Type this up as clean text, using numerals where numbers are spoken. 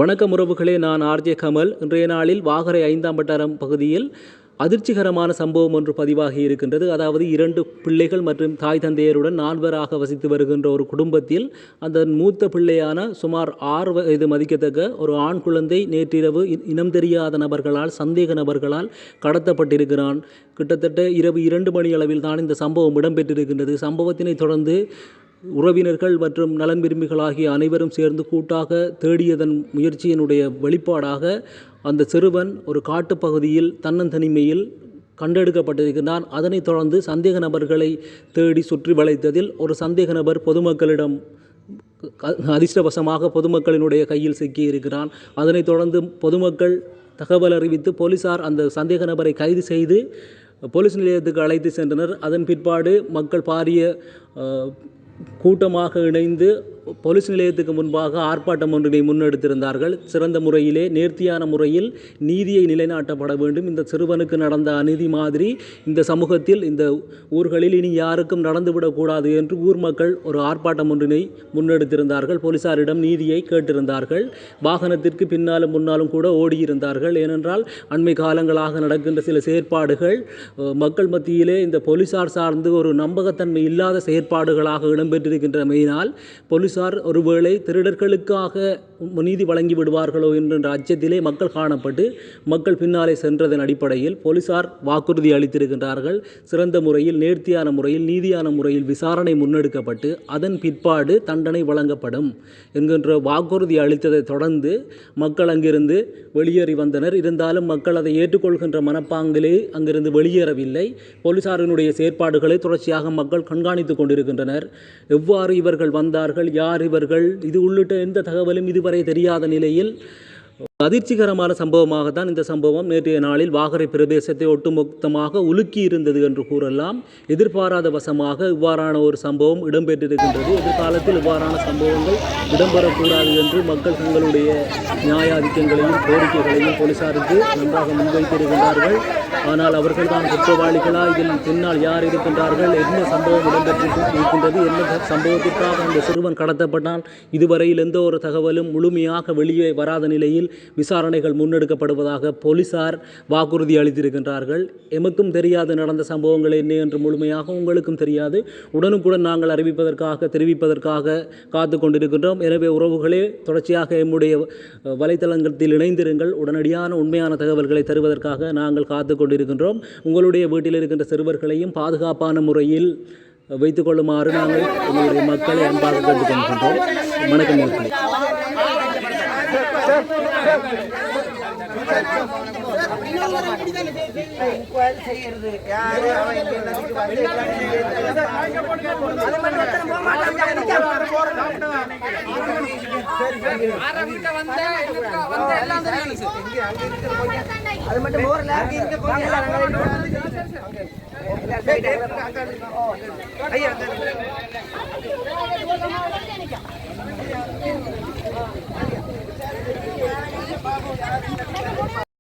வணக்கம் உறவுகளே, நான் ஆர்ஜே கமல். இன்றைய நாளில் வாகரை 5ஆம் வட்டாரம் பகுதியில் அதிர்ச்சிகரமான சம்பவம் ஒன்று பதிவாகி இருக்கின்றது. அதாவது 2 பிள்ளைகள் மற்றும் தாய் தந்தையருடன் 4 வசித்து வருகின்ற ஒரு குடும்பத்தில் அந்த மூத்த பிள்ளையான சுமார் 6 வயது மதிக்கத்தக்க ஒரு ஆண் குழந்தை நேற்றிரவு இனம் தெரியாத நபர்களால், சந்தேக நபர்களால் கடத்தப்பட்டிருக்கிறான். கிட்டத்தட்ட இரவு 2 மணி அளவில் தான் இந்த சம்பவம் இடம்பெற்றிருக்கின்றது. சம்பவத்தினை தொடர்ந்து உறவினர்கள் மற்றும் நலன் விரும்பிகள் ஆகிய அனைவரும் சேர்ந்து கூட்டாக தேடியதன் முயற்சியினுடைய வெளிப்பாடாக அந்த சிறுவன் ஒரு காட்டுப்பகுதியில் தன்னந்தனிமையில் கண்டெடுக்கப்பட்டிருக்கிறான். அதனைத் தொடர்ந்து சந்தேக நபர்களை தேடி சுற்றி வளைத்ததில் ஒரு சந்தேக நபர் பொதுமக்களிடம் அதிர்ஷ்டவசமாக பொதுமக்களினுடைய கையில் சிக்கியிருக்கிறான். அதனைத் தொடர்ந்து பொதுமக்கள் தகவல் அறிவித்து போலீசார் அந்த சந்தேக நபரை கைது செய்து போலீஸ் நிலையத்துக்கு அழைத்து சென்றனர். அதன் பிற்பாடு மக்கள் பாரிய கூட்டமாக இணைந்து போலீஸ் நிலையத்துக்கு முன்பாக ஆர்ப்பாட்டம் ஒன்றினை முன்னெடுத்திருந்தார்கள். சிறந்த முறையிலே, நேர்த்தியான முறையில் நீதியை நிலைநாட்டப்பட வேண்டும். இந்த சிறுவனுக்கு நடந்த அநீதி மாதிரி இந்த சமூகத்தில், இந்த ஊர்களில் இனி யாருக்கும் நடந்துவிடக்கூடாது என்று ஊர் மக்கள் ஒரு ஆர்ப்பாட்டம் ஒன்றினை முன்னெடுத்திருந்தார்கள். போலீசாரிடம் நீதியை கேட்டிருந்தார்கள். வாகனத்திற்கு பின்னாலும் முன்னாலும் கூட ஓடியிருந்தார்கள். ஏனென்றால் அண்மை காலங்களாக நடக்கின்ற சில செயற்பாடுகள் மக்கள் மத்தியிலே இந்த போலீசார் சார்ந்து ஒரு நம்பகத்தன்மை இல்லாத செயற்பாடுகளாக இடம்பெற்றிருக்கின்றமையினால் போலீசார் ஒருவேளை திருடர்களுக்காக நீதி வழங்கி விடுவார்களோ என்ற அச்சத்திலே மக்கள் காணப்பட்டு மக்கள் பின்னாலே சென்றதன் அடிப்படையில் போலீசார் வாக்குறுதி அளித்திருக்கின்றார்கள். சிறந்த முறையில், நேர்த்தியான முறையில், நீதியான முறையில் விசாரணை முன்னெடுக்கப்பட்டு அதன் பிற்பாடு தண்டனை வழங்கப்படும் என்கின்ற வாக்குறுதி அளித்ததை தொடர்ந்து மக்கள் அங்கிருந்து வெளியேறி வந்தனர். இருந்தாலும் மக்கள் அதை ஏற்றுக்கொள்கின்ற மனப்பாங்கிலே அங்கிருந்து வெளியேறவில்லை. போலீசாரினுடைய செயற்பாடுகளை தொடர்ச்சியாக மக்கள் கண்காணித்து கொண்டிருக்கின்றனர். எவ்வாறு இவர்கள் வந்தார்கள், யார் இவர்கள், இது உள்ளிட்ட எந்த தகவலும் இதுவரை தெரியாத நிலையில் அதிர்ச்சிகரமான சம்பவமாகத்தான் இந்த சம்பவம் நேற்றைய நாளில் வாகரை பிரதேசத்தை ஒட்டுமொத்தமாக உலுக்கி இருந்தது என்று கூறலாம். எதிர்பாராத வசமாக இவ்வாறான ஒரு சம்பவம் இடம்பெற்றிருக்கின்றது. எதிர்காலத்தில் இவ்வாறான சம்பவங்கள் இடம்பெறக்கூடாது என்று மக்கள் தங்களுடைய நியாயாதிக்கங்களையும் கோரிக்கைகளையும் போலீசாருக்கு நன்றாக முன்வைத்திருக்கின்றார்கள். ஆனால் அவர்கள் தான் குற்றவாளிகளா, இதில் பின்னால் யார் இருக்கின்றார்கள், என்ன சம்பவம் இடம்பெற்றிருக்கின்றது, என்ன சம்பவத்திற்காக அந்த சிறுவன் கடத்தப்பட்டால் இதுவரையில் எந்த ஒரு தகவலும் முழுமையாக வெளியே வராத நிலையில் விசாரணைகள் முன்னெடுக்கப்படுவதாக போலீசார் வாக்குறுதி அளித்திருக்கின்றார்கள். எமக்கும் தெரியாது நடந்த சம்பவங்கள் என்ன என்று முழுமையாக, உங்களுக்கும் தெரியாது. உடனுக்குடன் நாங்கள் தெரிவிப்பதற்காக காத்து கொண்டிருக்கின்றோம். எனவே உறவுகளே, தொடர்ச்சியாக எம்முடைய வலைத்தளத்தில் இணைந்திருங்கள். உடனடியான உண்மையான தகவல்களை தருவதற்காக நாங்கள் காத்து கொண்டிருக்கின்றோம். உங்களுடைய வீட்டில் இருக்கின்ற சிறுவர்களையும் பாதுகாப்பான முறையில் வைத்துக் கொள்ளுமாறு நாங்கள் எங்களுடைய மக்களை அன்பாக கேட்டுக்கொள்கின்றோம். வணக்கம் மக்களே. அது மட்டும் ஐயா